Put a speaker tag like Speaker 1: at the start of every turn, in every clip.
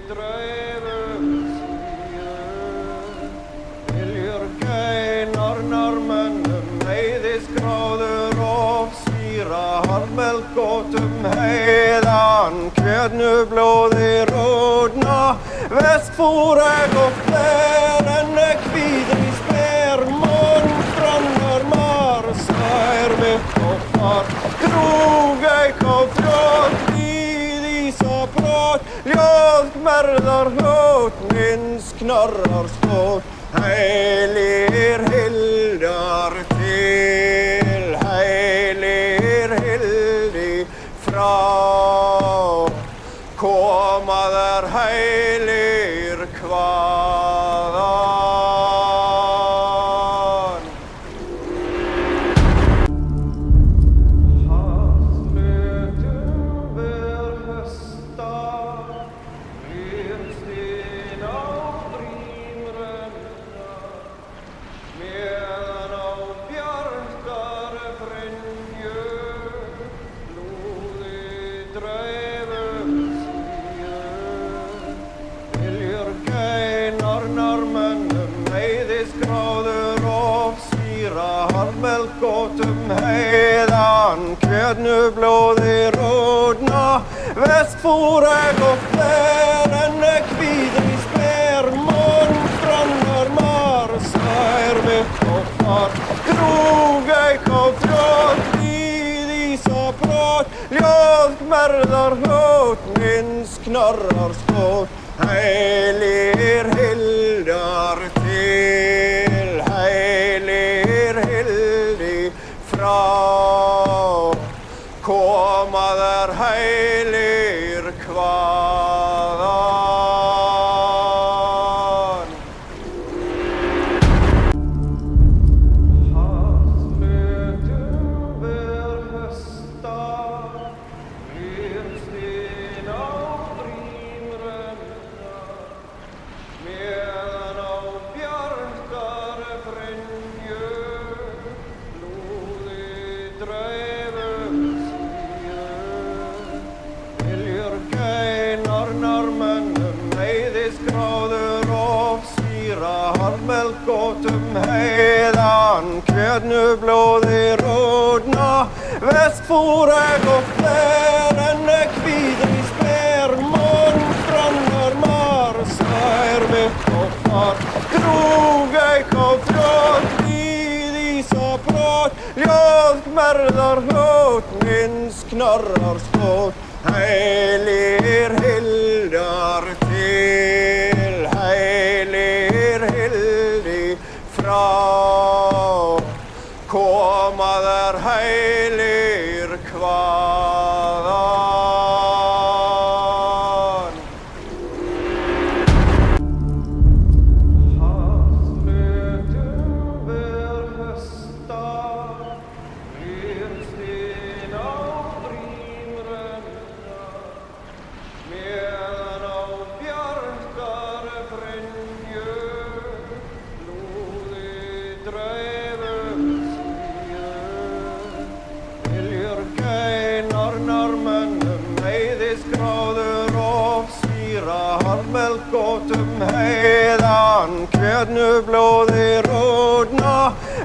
Speaker 1: dreifum síðu. Viljur geinar norðmönnum, heiðiskráður og sýra, harðmeld gótum heiðan, kjötnublóði rótna, vestfúreg og fler, en kvíðri sper, monfrannar mar, sær mitt og far, krúgeik og frjótt, víð ísa brott, ljóðk merðar hljótt, minns knarrar skót, heilir hildar til, heilir hildi frá, koma þær heilir hvaðan. Hafslutum ber hösta, rýrstin á brímrenna, meðan á bjartar brynju, blúði dreifum síðu. Viljur geinar norðmönnum, heiðiskráður og sýra, harðmeld gótum heiðan, kjötnublóði rótna, vestfúreg og fler, en kvíðri sper, monfrannar mar, sær mitt og far, krúgeik og frjótt, víð ísa brott, ljóðk merðar hljótt, minns knarrar skót, heilir hildar til, heilir hildi frá, koma þær heilir hvaðan. Hafslutum ber hösta, rýrstin á brímrenna, meðan á bjartar brynju, blúði dreifum síðu. Viljur geinar norðmönnum, heiðiskráður og sýra, harðmeld gótum heiðan, kjötnublóði rótna, vestfúreg og fler, en kvíðri sper, monfrannar mar, sær mitt og far, krúgeik og frjótt, víð ísa brott, ljóðk merðar hljótt, minns knarrar skót, heilir hildar til, heilir hildi frá, koma þær heilir hvaðan. Hafslutum ber hösta, rýrstin á brímrenna, meðan á bjartar brynju, blúði dreifum síðu. Viljur geinar norðmönnum, heiðiskráður og sýra, harðmeld gótum heiðan, kjötnublóði rótna,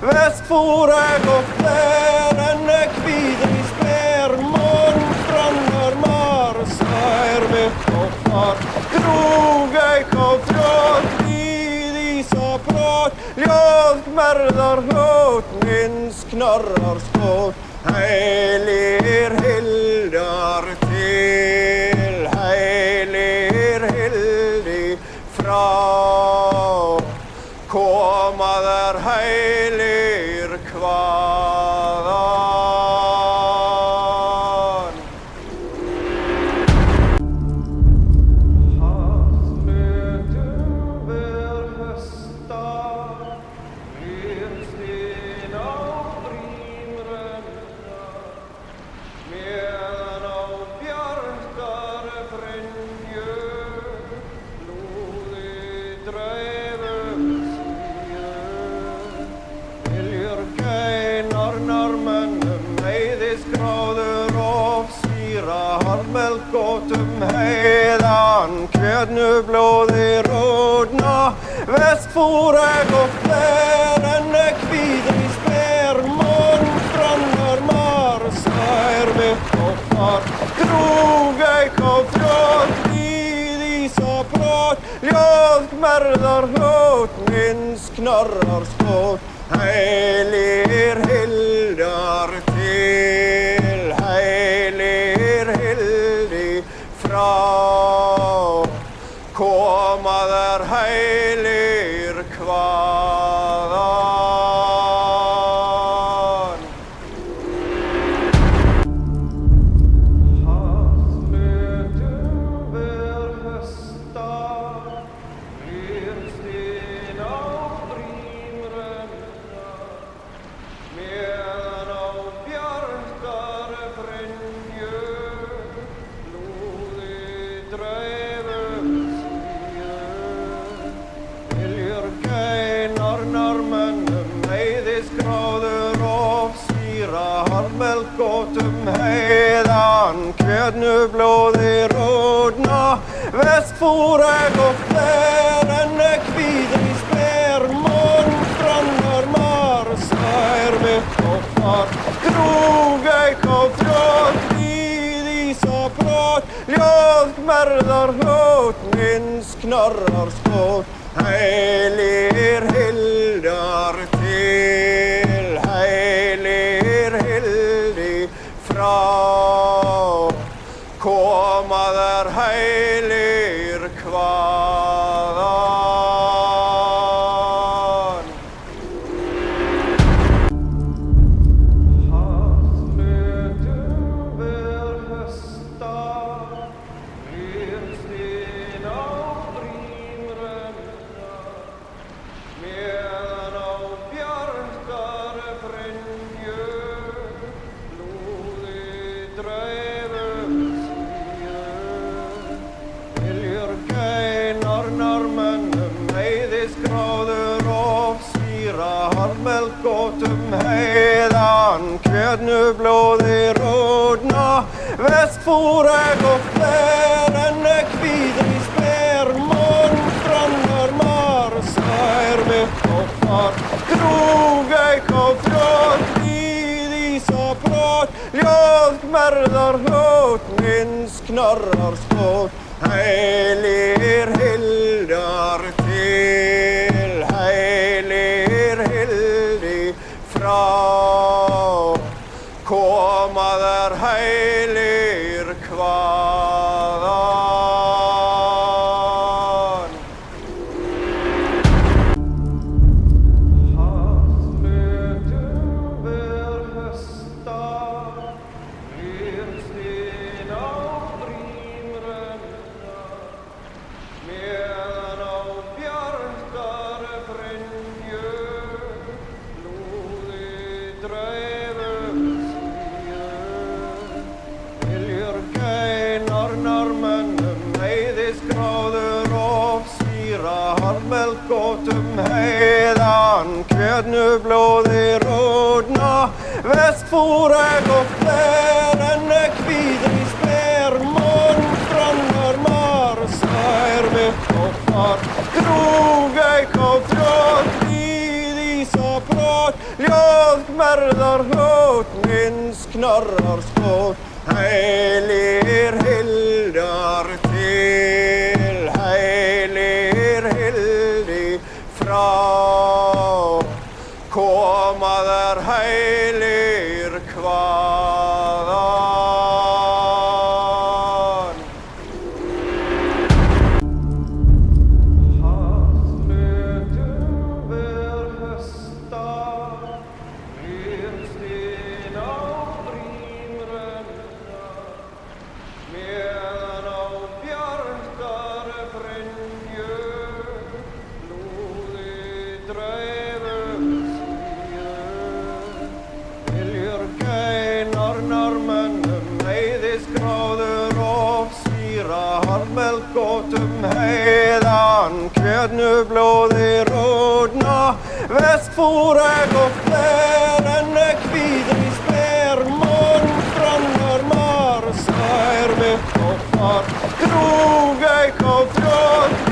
Speaker 1: vestfúreg og fler, en kvíðri sper, monfrannar mar, sær mitt og far, krúgeik og frjótt, víð ísa brott, ljóðk merðar hljótt, minns knarrar skót, heilir hildar til, heilir hildi frá, koma þær heilir hvaðan. Hafslutum ber hösta, rýrstin á brímrenna, Melgótum heiðan, kveðnublóði rótna, vestfúreg og fler, en kvíðri sper, brannar mar, sær mitt og far, krúgeik og frjótt, víð ísa brott, ljóð merðar hót, minns knarrar skót, heilir hildar til, heilir hildi frá, koma þær heilir hvaðan. Hafslutum ber hösta, rýrstinn á brímrenna, meðan á bjartar brynju, blúði dreifum síðu. Viljur geinar normönnum, heiðisgráður og svíra, Melgótum heiðan, kveðnublóði rótna, vestfúreg og fler, en kvíðri sper, brannar mar, sær mitt og far, krúgeik og frjótt, víð ísa brott, ljóð merðar hót, minns knarrar skót, heilir hildar til, heilir hildi frá, koma þær heilir hvaðan. Hafslutum ber hösta, rýrstinn á brímrenna, meðan á bjartar brynju, blúði dreifum síðu. Viljur geinar normönnum, heiðisgráður og svíra, Melgótum heiðan, kveðnublóði rótna, vestfúreg og fler, en kvíðri sper, brannar mar, sær mitt og far, krúgeik og frjótt, víð ísa brott, ljóð merðar hót, minns knarrar skót, heilir hildar til, heilir hildi frá, koma þær heilir hvaðan. Hafslutum ber hösta, rýrstinn á brímrenna, meðan á bjartar brynju, blúði dreifum síðu. Viljur geinar normönnum, heiðisgráður og svíra, Melgótum heiðan, kveðnublóði rótna, vestfúreg og fler, en kvíðri sper, brannar mar, sær mitt og far, krúgeik og frjótt, víð ísa brott, ljóð merðar hót, minns knarrar skót, heilir hildar til, heilir hildi frá, koma þær heilir hvaðan. Hafslutum ber hösta, rýrstinn á brímrenna, meðan á bjartar brynju, blúði dreifum síðu. Viljur geinar normönnum, heiðisgráður og svíra, Melgótum heiðan, kveðnublóði rótna, vestfúreg og fler, en kvíðri sper, brannar mar, sær mitt og fart. Drog ei kátt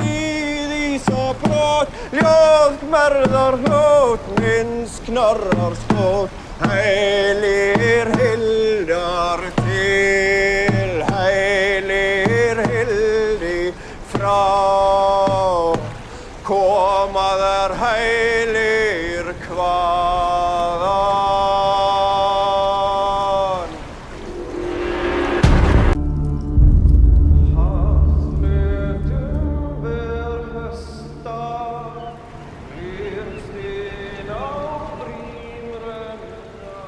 Speaker 1: við Ísafjörð, ljóðmerðar hljóð, minns knarrar skóð. Heilir hildar til, heilir hildi frá. Koma þær heilir hvaðan. Hafslutum ver hösta, rýrstinn á brímrenna,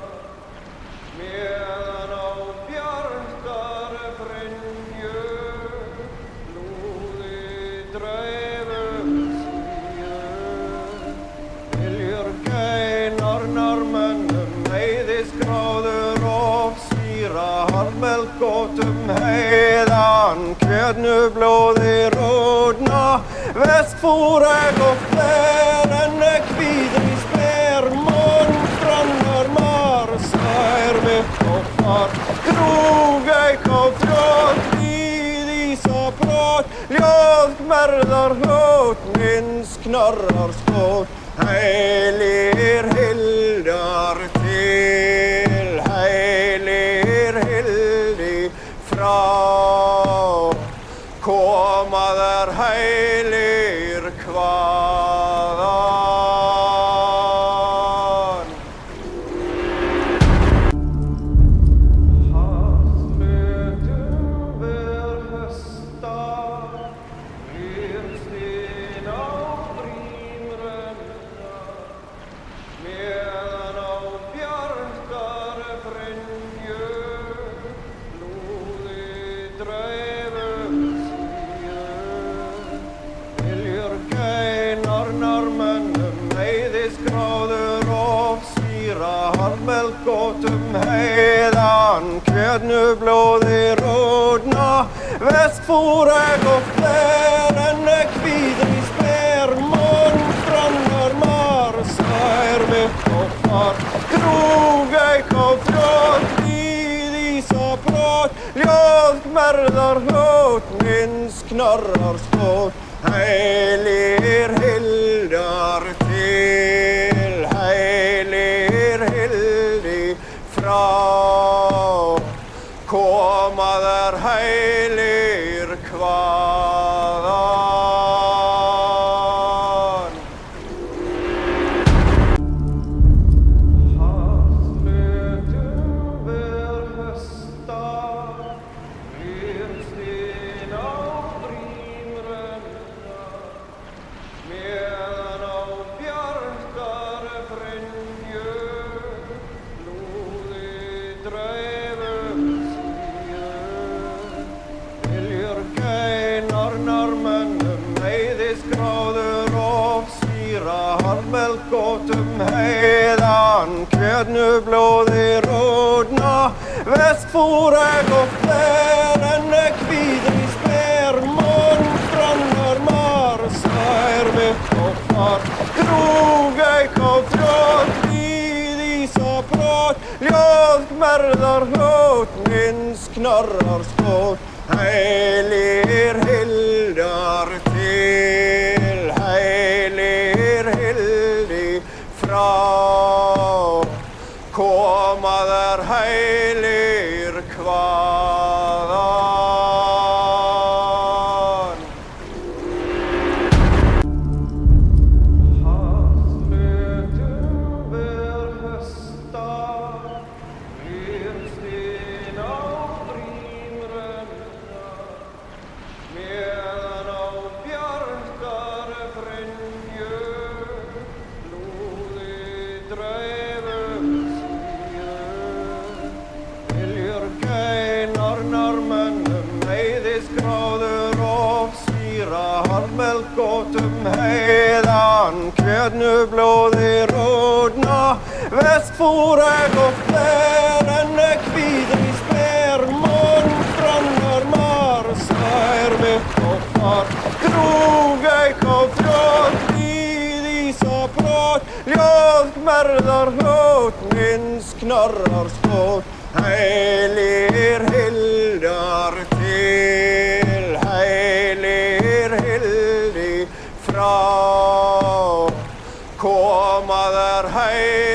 Speaker 1: meðan á bjartar brynju, lúði dreifum síðu. Viljur geinar norrmönnum, heiðisgráður og sýra, harmelgótum heiðan, kjötnublóði ródna, vestfúreg og fler, en kvíðri sper, monstrannar marsær mitt og fart. Drog ei kátt við Ísafjörð, ljóðmerðar hljóð, minns knarrar skóð. Heilir hildar til, heilir hildi frá. Koma þær heilir hvaðan. Hafslutum ver hösta, rýrstinn á brímrenna, meðan á bjartar brynju, lúði dreifum síðu. Viljur geinar norrmönnum, heiðisgráður og sýra, harmelgótum heiðan, kjötnublóði ródna, vestfúreg og fler, en kvíðri sper, monstrannar marsær mitt og fart. Drog ei kátt við Ísafjörð, ljóðmerðar hljóð, minns knarrar skóð. Heilir hildar til, heilir hildi frá. Koma þær heilir hvaðan. Hafslutum ver hösta, rýrstinn á brímrenna, meðan á bjartar brynju, lúði dreifum síðu. Viljur geinar norrmönnum, heiðisgráður og sýra, harmelgótum heiðan, kjötnublóði ródna, vestfúreg og fler, en kvíðri sper, monstrannar marsær mitt og fart. Drog ei kátt við Ísafjörð, ljóðmerðar hljóð, minns knarrar skóð. Heilir hildar til, heilir hildi frá. Koma þær heilir hvaðan. Hafslutum ver hösta, rýrstinn á brímrenna, meðan á bjartar brynju, lúði dreifum síðu. Viljur geinar norrmönnum, heiðisgráður og sýra, harmelgótum heiðan, kjötnublóði ródna, vestfúreg og fler, en kvíðri sper, monstrannar marsær mitt og fart. Drog ei kátt við Ísafjörð, ljóðmerðar hljóð, minns knarrar skóð. Heilir hildar þar til heilir hildi frá. Koma þær heim